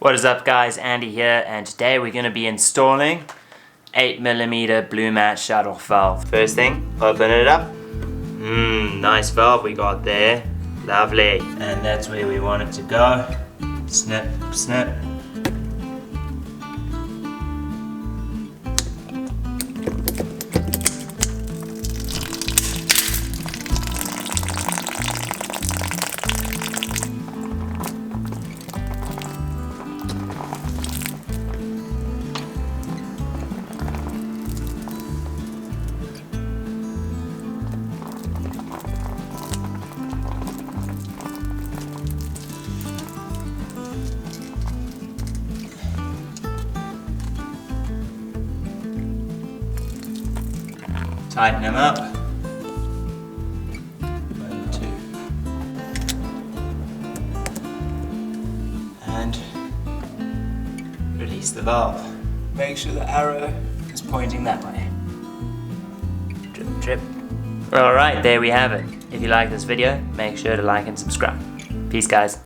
What is up guys, Andy here, and today we're going to be installing 8mm Blumat shut-off valve. First thing, open it up. Nice valve we got there. Lovely. And that's where we want it to go. Snip, snip. Tighten them up. 1, 2. And release the valve. Make sure the arrow is pointing that way. Drip, drip. Alright, there we have it. If you like this video, make sure to like and subscribe. Peace guys.